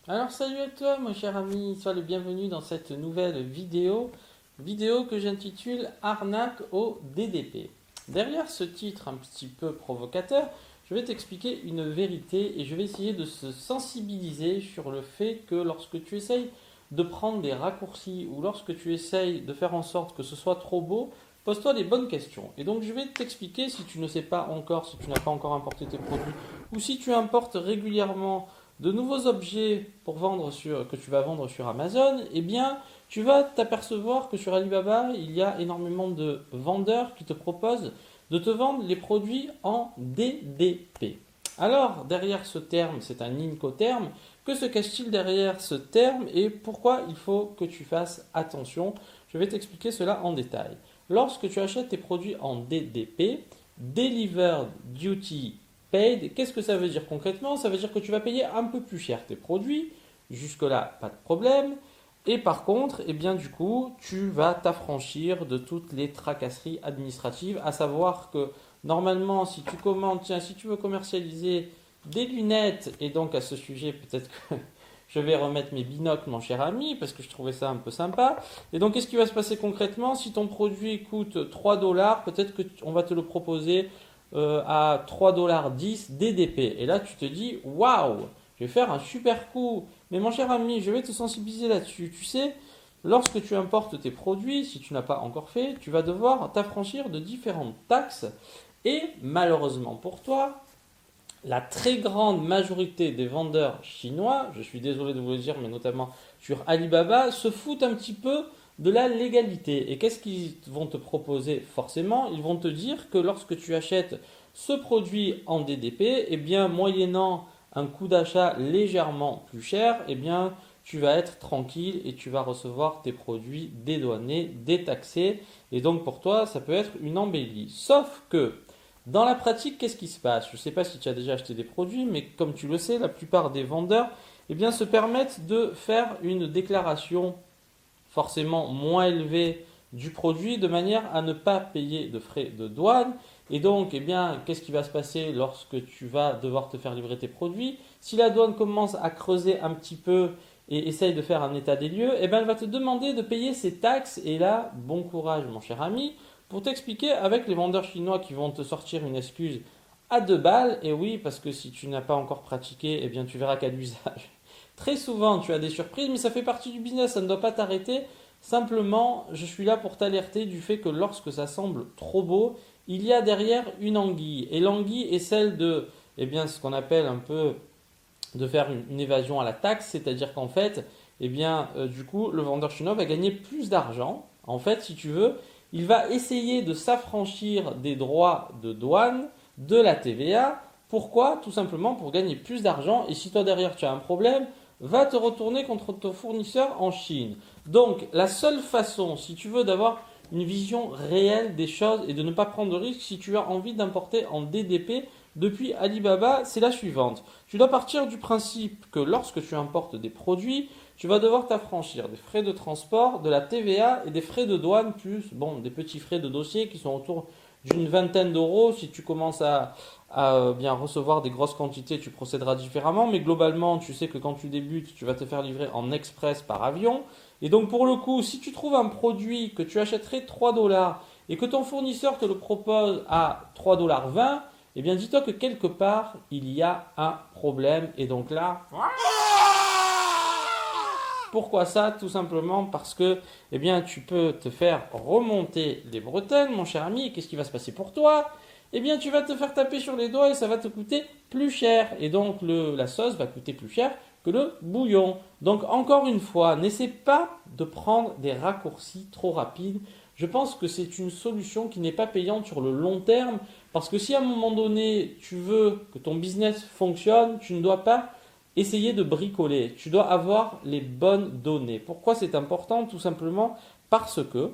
Alors salut à toi mon cher ami, sois le bienvenu dans cette nouvelle vidéo que j'intitule Arnaque au DDP. Derrière ce titre un petit peu provocateur, je vais t'expliquer une vérité et je vais essayer de se sensibiliser sur le fait que lorsque tu essayes de prendre des raccourcis ou lorsque tu essayes de faire en sorte que ce soit trop beau, pose-toi les bonnes questions. Et donc je vais t'expliquer si tu ne sais pas encore, si tu n'as pas encore importé tes produits ou si tu importes régulièrement de nouveaux objets que tu vas vendre sur Amazon, eh bien, tu vas t'apercevoir que sur Alibaba, il y a énormément de vendeurs qui te proposent de te vendre les produits en DDP. Alors, derrière ce terme, c'est un incoterm. Que se cache-t-il derrière ce terme et pourquoi il faut que tu fasses attention? Je vais t'expliquer cela en détail. Lorsque tu achètes tes produits en DDP, Delivered Duty Paid, qu'est-ce que ça veut dire concrètement? Ça veut dire que tu vas payer un peu plus cher tes produits. Jusque-là, pas de problème. Et par contre, eh bien, du coup, tu vas t'affranchir de toutes les tracasseries administratives, à savoir que normalement, si tu commandes, tiens, si tu veux commercialiser des lunettes, et donc à ce sujet, peut-être que je vais remettre mes binocles, mon cher ami, parce que je trouvais ça un peu sympa. Et donc, qu'est-ce qui va se passer concrètement? Si ton produit coûte 3 dollars, peut-être qu'on va te le proposer à 3,10 $ DDP. Et là, tu te dis, waouh, je vais faire un super coup. Mais mon cher ami, je vais te sensibiliser là-dessus. Tu sais, lorsque tu importes tes produits, si tu n'as pas encore fait, tu vas devoir t'affranchir de différentes taxes. Et malheureusement pour toi, la très grande majorité des vendeurs chinois, je suis désolé de vous le dire, mais notamment sur Alibaba, se foutent un petit peu de la légalité. Et qu'est-ce qu'ils vont te proposer forcément? Ils vont te dire que lorsque tu achètes ce produit en DDP, eh bien, moyennant un coût d'achat légèrement plus cher, eh bien, tu vas être tranquille et tu vas recevoir tes produits dédouanés, détaxés. Et donc pour toi, ça peut être une embellie. Sauf que dans la pratique, qu'est-ce qui se passe? Je ne sais pas si tu as déjà acheté des produits, mais comme tu le sais, la plupart des vendeurs eh bien, se permettent de faire une déclaration forcément moins élevée du produit de manière à ne pas payer de frais de douane. Et donc, eh bien, qu'est-ce qui va se passer lorsque tu vas devoir te faire livrer tes produits? Si la douane commence à creuser un petit peu et essaye de faire un état des lieux, eh bien, elle va te demander de payer ses taxes. Et là, bon courage, mon cher ami, pour t'expliquer avec les vendeurs chinois qui vont te sortir une excuse à 2 balles. Et oui, parce que si tu n'as pas encore pratiqué, eh bien, tu verras qu'à l'usage, très souvent, tu as des surprises, mais ça fait partie du business, ça ne doit pas t'arrêter. Simplement, je suis là pour t'alerter du fait que lorsque ça semble trop beau, il y a derrière une anguille. Et l'anguille est celle de, eh bien, ce qu'on appelle un peu de faire une évasion à la taxe, c'est-à-dire qu'en fait, eh bien, du coup, le vendeur chinois va gagner plus d'argent. En fait, si tu veux, il va essayer de s'affranchir des droits de douane, de la TVA. Pourquoi? Tout simplement pour gagner plus d'argent. Et si toi derrière tu as un problème, va te retourner contre ton fournisseur en Chine. Donc, la seule façon, si tu veux, d'avoir une vision réelle des choses et de ne pas prendre de risques si tu as envie d'importer en DDP depuis Alibaba, c'est la suivante. Tu dois partir du principe que lorsque tu importes des produits, tu vas devoir t'affranchir des frais de transport, de la TVA et des frais de douane, plus bon, des petits frais de dossier qui sont autour d'une vingtaine d'euros. Si tu commences à bien recevoir des grosses quantités, tu procéderas différemment. Mais globalement, tu sais que quand tu débutes, tu vas te faire livrer en express par avion. Et donc pour le coup, si tu trouves un produit que tu achèterais 3 dollars et que ton fournisseur te le propose à 3,20 $, eh bien dis-toi que quelque part, il y a un problème. Et donc là, pourquoi ça? Tout simplement parce que eh bien, tu peux te faire remonter les bretelles, mon cher ami. Et qu'est-ce qui va se passer pour toi? Eh bien, tu vas te faire taper sur les doigts et ça va te coûter plus cher. Et donc, la sauce va coûter plus cher que le bouillon. Donc, encore une fois, n'essaie pas de prendre des raccourcis trop rapides. Je pense que c'est une solution qui n'est pas payante sur le long terme. Parce que si à un moment donné, tu veux que ton business fonctionne, tu ne dois pas essayer de bricoler. Tu dois avoir les bonnes données. Pourquoi c'est important? Tout simplement parce que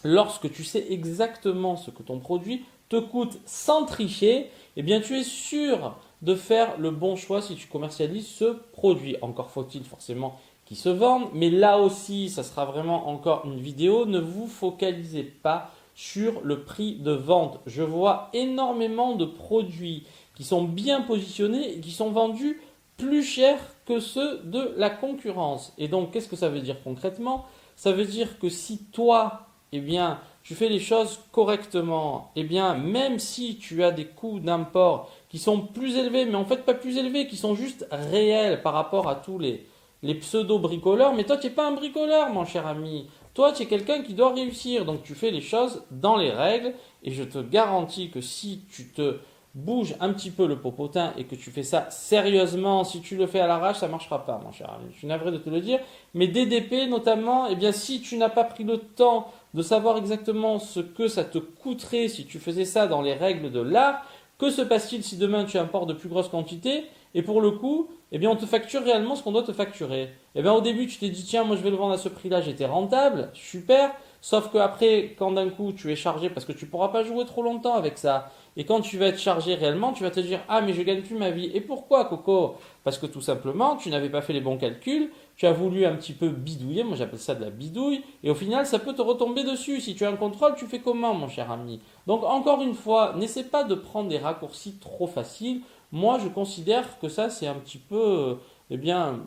lorsque tu sais exactement ce que ton produit te coûte sans tricher, eh bien tu es sûr de faire le bon choix si tu commercialises ce produit. Encore faut-il forcément qu'il se vende, mais là aussi, ça sera vraiment encore une vidéo. Ne vous focalisez pas sur le prix de vente. Je vois énormément de produits qui sont bien positionnés et qui sont vendus plus cher que ceux de la concurrence. Et donc, qu'est-ce que ça veut dire concrètement? Ça veut dire que si toi, eh bien, tu fais les choses correctement, eh bien, même si tu as des coûts d'import qui sont plus élevés, mais en fait pas plus élevés, qui sont juste réels par rapport à tous les pseudo-bricoleurs, mais toi, tu n'es pas un bricoleur, mon cher ami. Toi, tu es quelqu'un qui doit réussir, donc tu fais les choses dans les règles, et je te garantis que si tu te bouges un petit peu le popotin et que tu fais ça sérieusement, si tu le fais à l'arrache, ça ne marchera pas, mon cher ami. Je suis navré de te le dire, mais DDP notamment, eh bien, si tu n'as pas pris le temps de savoir exactement ce que ça te coûterait si tu faisais ça dans les règles de l'art, que se passe-t-il si demain tu importes de plus grosses quantités et pour le coup, eh bien, on te facture réellement ce qu'on doit te facturer. Eh bien, au début, tu t'es dit, tiens, moi je vais le vendre à ce prix-là, j'étais rentable, super. Sauf qu'après, quand d'un coup tu es chargé, parce que tu ne pourras pas jouer trop longtemps avec ça, et quand tu vas être chargé réellement, tu vas te dire, ah, mais je gagne plus ma vie. Et pourquoi, Coco? Parce que tout simplement, tu n'avais pas fait les bons calculs, tu as voulu un petit peu bidouiller, moi j'appelle ça de la bidouille, et au final, ça peut te retomber dessus. Si tu as un contrôle, tu fais comment, mon cher ami? Donc, encore une fois, n'essaie pas de prendre des raccourcis trop faciles. Moi, je considère que ça, c'est un petit peu, eh bien,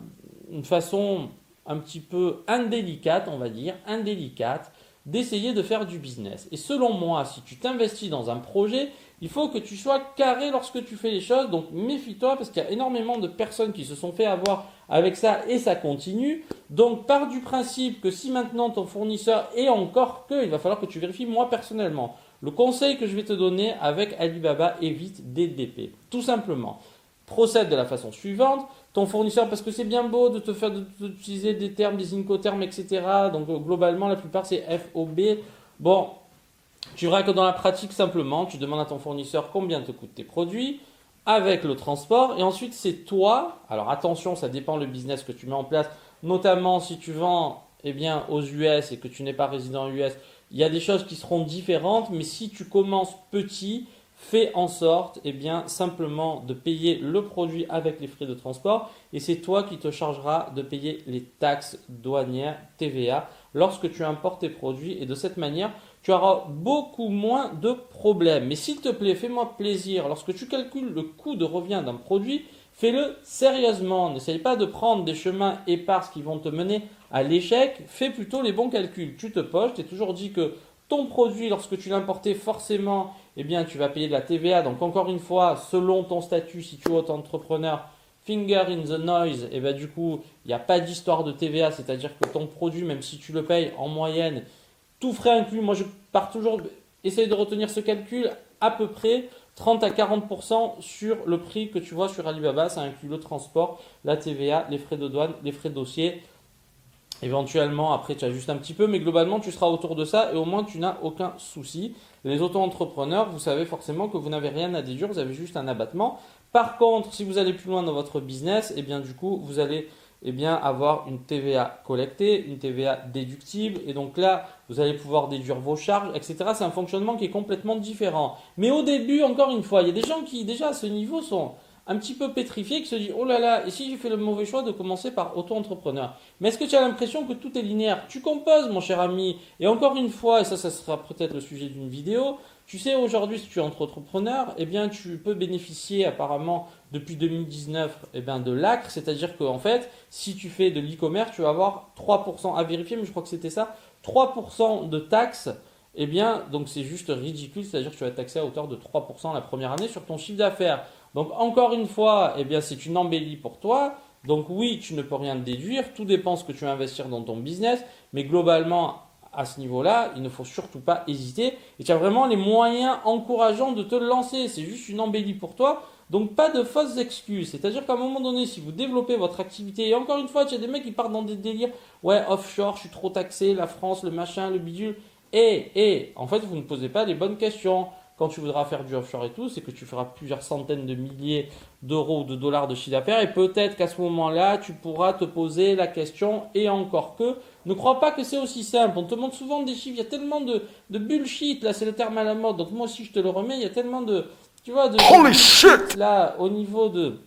une façon un petit peu indélicate, on va dire, indélicate, d'essayer de faire du business. Et selon moi, si tu t'investis dans un projet, il faut que tu sois carré lorsque tu fais les choses. Donc méfie-toi parce qu'il y a énormément de personnes qui se sont fait avoir avec ça et ça continue. Donc pars du principe que si maintenant ton fournisseur est encore que, il va falloir que tu vérifies. Moi personnellement, le conseil que je vais te donner avec Alibaba, évite DDP. Tout simplement. Procède de la façon suivante. Ton fournisseur, parce que c'est bien beau de te faire d'utiliser des termes, des incoterms, etc. Donc globalement, la plupart c'est FOB. Bon, tu verras que dans la pratique, simplement, tu demandes à ton fournisseur combien te coûtent tes produits avec le transport. Et ensuite, c'est toi. Alors attention, ça dépend le business que tu mets en place. Notamment si tu vends eh bien, aux US et que tu n'es pas résident US, il y a des choses qui seront différentes. Mais si tu commences petit, fais en sorte, eh bien, simplement de payer le produit avec les frais de transport et c'est toi qui te chargeras de payer les taxes douanières TVA lorsque tu importes tes produits et de cette manière, tu auras beaucoup moins de problèmes. Mais s'il te plaît, fais-moi plaisir, lorsque tu calcules le coût de revient d'un produit, fais-le sérieusement. N'essaye pas de prendre des chemins épars qui vont te mener à l'échec. Fais plutôt les bons calculs. Tu te poches, tu t'es toujours dit que ton produit, lorsque tu l'importais, forcément, eh bien, tu vas payer de la TVA. Donc, encore une fois, selon ton statut, si tu es auto-entrepreneur, finger in the noise, et bien, du coup, il n'y a pas d'histoire de TVA. C'est-à-dire que ton produit, même si tu le payes en moyenne, tout frais inclus, moi, je pars toujours, essaye de retenir ce calcul, à peu près 30 à 40% sur le prix que tu vois sur Alibaba. Ça inclut le transport, la TVA, les frais de douane, les frais de dossier. Éventuellement, après, tu ajustes un petit peu, mais globalement, tu seras autour de ça et au moins, tu n'as aucun souci. Les auto-entrepreneurs, vous savez forcément que vous n'avez rien à déduire, vous avez juste un abattement. Par contre, si vous allez plus loin dans votre business, eh bien, du coup, vous allez eh bien, avoir une TVA collectée, une TVA déductible. Et donc là, vous allez pouvoir déduire vos charges, etc. C'est un fonctionnement qui est complètement différent. Mais au début, encore une fois, il y a des gens qui, déjà à ce niveau, sont un petit peu pétrifié qui se dit oh là là, et si j'ai fait le mauvais choix de commencer par auto-entrepreneur? Mais est-ce que tu as l'impression que tout est linéaire? Tu composes, mon cher ami. Et encore une fois, et ça sera peut-être le sujet d'une vidéo, tu sais, aujourd'hui, si tu es entrepreneur, eh bien, tu peux bénéficier apparemment depuis 2019 eh bien, de l'ACRE, c'est-à-dire qu'en fait, si tu fais de l'e-commerce, tu vas avoir 3% à vérifier, mais je crois que c'était ça, 3% de taxes. Eh bien, donc c'est juste ridicule, c'est-à-dire que tu vas être taxé à hauteur de 3% la première année sur ton chiffre d'affaires. Donc encore une fois, eh bien c'est une embellie pour toi. Donc oui, tu ne peux rien déduire, tout dépend ce que tu vas investir dans ton business, mais globalement à ce niveau-là, il ne faut surtout pas hésiter et tu as vraiment les moyens encourageants de te lancer. C'est juste une embellie pour toi. Donc pas de fausses excuses. C'est-à-dire qu'à un moment donné, si vous développez votre activité, et encore une fois, tu as des mecs qui partent dans des délires, ouais, offshore, je suis trop taxé, la France, le machin, le bidule. Et en fait, vous ne posez pas les bonnes questions. Quand tu voudras faire du offshore et tout, c'est que tu feras plusieurs centaines de milliers d'euros ou de dollars de chiffre d'affaires et peut-être qu'à ce moment-là, tu pourras te poser la question et encore que, ne crois pas que c'est aussi simple. On te montre souvent des chiffres, il y a tellement de bullshit, là c'est le terme à la mode, donc moi aussi je te le remets, il y a tellement de, tu vois, de bullshit là au niveau de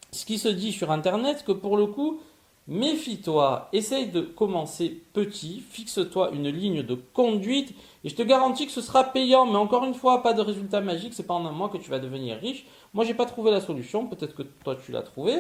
ce qui se dit sur Internet que pour le coup, méfie-toi, essaye de commencer petit, fixe-toi une ligne de conduite et je te garantis que ce sera payant. Mais encore une fois, pas de résultat magique, c'est pas en un mois que tu vas devenir riche. Moi, j'ai pas trouvé la solution, peut-être que toi tu l'as trouvé.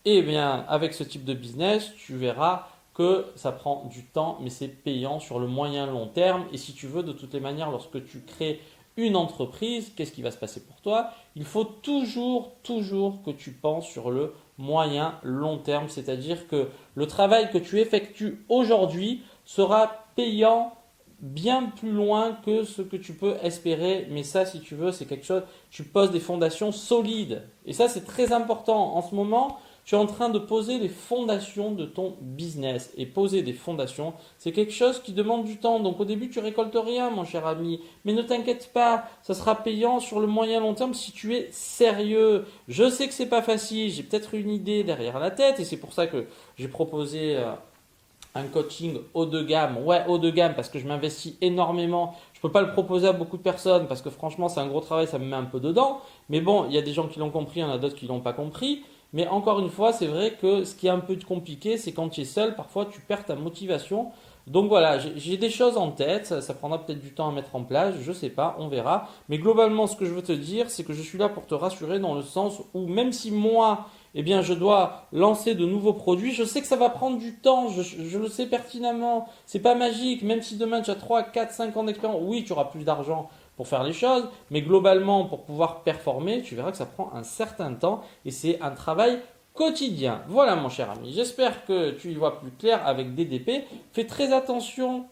Eh bien, avec ce type de business, tu verras que ça prend du temps, mais c'est payant sur le moyen long terme. Et si tu veux, de toutes les manières, lorsque tu crées une entreprise, qu'est-ce qui va se passer pour toi? Il faut toujours que tu penses sur le moyen long terme. C'est-à-dire que le travail que tu effectues aujourd'hui sera payant bien plus loin que ce que tu peux espérer. Mais ça, si tu veux, c'est quelque chose, tu poses des fondations solides. Et ça, c'est très important. En ce moment, tu es en train de poser les fondations de ton business. Et poser des fondations, c'est quelque chose qui demande du temps. Donc au début, tu récoltes rien, mon cher ami. Mais ne t'inquiète pas, ça sera payant sur le moyen long terme si tu es sérieux. Je sais que c'est pas facile, j'ai peut-être une idée derrière la tête. Et c'est pour ça que j'ai proposé un coaching haut de gamme. Ouais, haut de gamme parce que je m'investis énormément. Je peux pas le proposer à beaucoup de personnes parce que franchement, c'est un gros travail, ça me met un peu dedans. Mais bon, il y a des gens qui l'ont compris, il y en a d'autres qui l'ont pas compris. Mais encore une fois, c'est vrai que ce qui est un peu compliqué, c'est quand tu es seul, parfois tu perds ta motivation. Donc voilà, j'ai des choses en tête, ça prendra peut-être du temps à mettre en place, je sais pas, on verra. Mais globalement, ce que je veux te dire, c'est que je suis là pour te rassurer dans le sens où même si moi, eh bien, je dois lancer de nouveaux produits, je sais que ça va prendre du temps, je le sais pertinemment. C'est pas magique, même si demain tu as 3, 4, 5 ans d'expérience, oui, tu auras plus d'argent pour faire les choses, mais globalement, pour pouvoir performer, tu verras que ça prend un certain temps et c'est un travail quotidien. Voilà mon cher ami, j'espère que tu y vois plus clair avec DDP. Fais très attention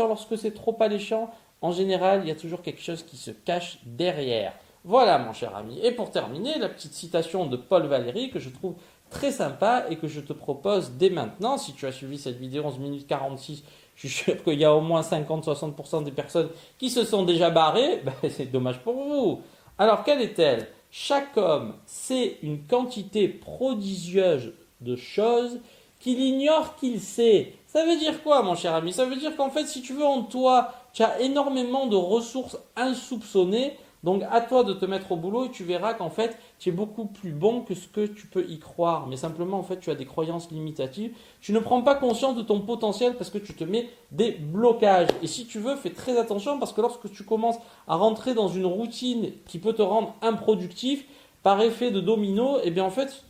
lorsque c'est trop alléchant. En général, il y a toujours quelque chose qui se cache derrière. Voilà mon cher ami. Et pour terminer, la petite citation de Paul Valéry que je trouve très sympa et que je te propose dès maintenant. Si tu as suivi cette vidéo 11 minutes 46, je suis sûr qu'il y a au moins 50-60% des personnes qui se sont déjà barrées. Ben, c'est dommage pour vous. Alors quelle est-elle? Chaque homme sait une quantité prodigieuse de choses qu'il ignore qu'il sait. Ça veut dire quoi, mon cher ami? Ça veut dire qu'en fait, si tu veux, en toi, tu as énormément de ressources insoupçonnées. Donc, à toi de te mettre au boulot et tu verras qu'en fait, tu es beaucoup plus bon que ce que tu peux y croire. Mais simplement, en fait, tu as des croyances limitatives. Tu ne prends pas conscience de ton potentiel parce que tu te mets des blocages. Et si tu veux, fais très attention parce que lorsque tu commences à rentrer dans une routine qui peut te rendre improductif, par effet de domino, eh bien, en fait,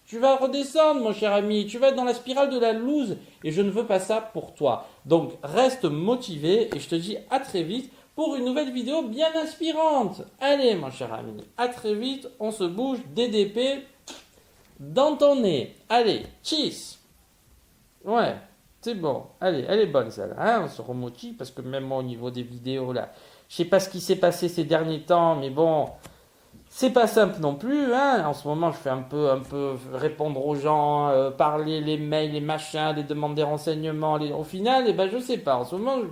tu vas redescendre, mon cher ami. Tu vas être dans la spirale de la loose. Et je ne veux pas ça pour toi. Donc, reste motivé et je te dis à très vite pour une nouvelle vidéo bien inspirante. Allez, mon cher ami, à très vite. On se bouge DDP dans ton nez. Allez, cheese. Ouais, c'est bon. Allez, elle est bonne celle-là. Hein, on se remotive parce que même moi, au niveau des vidéos, là, je sais pas ce qui s'est passé ces derniers temps, mais bon, c'est pas simple non plus. Hein. En ce moment, je fais un peu répondre aux gens, parler les mails, les machins, les demandes des renseignements. Au final, eh ben, je sais pas. En ce moment,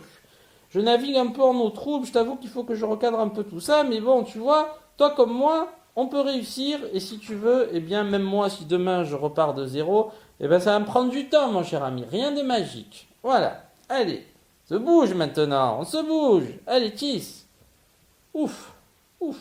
je navigue un peu en eau trouble, je t'avoue qu'il faut que je recadre un peu tout ça, mais bon, tu vois, toi comme moi, on peut réussir, et si tu veux, eh bien, même moi, si demain je repars de zéro, eh bien, ça va me prendre du temps, mon cher ami, rien de magique. Voilà, allez, on se bouge maintenant, on se bouge, allez, tisse, ouf, ouf.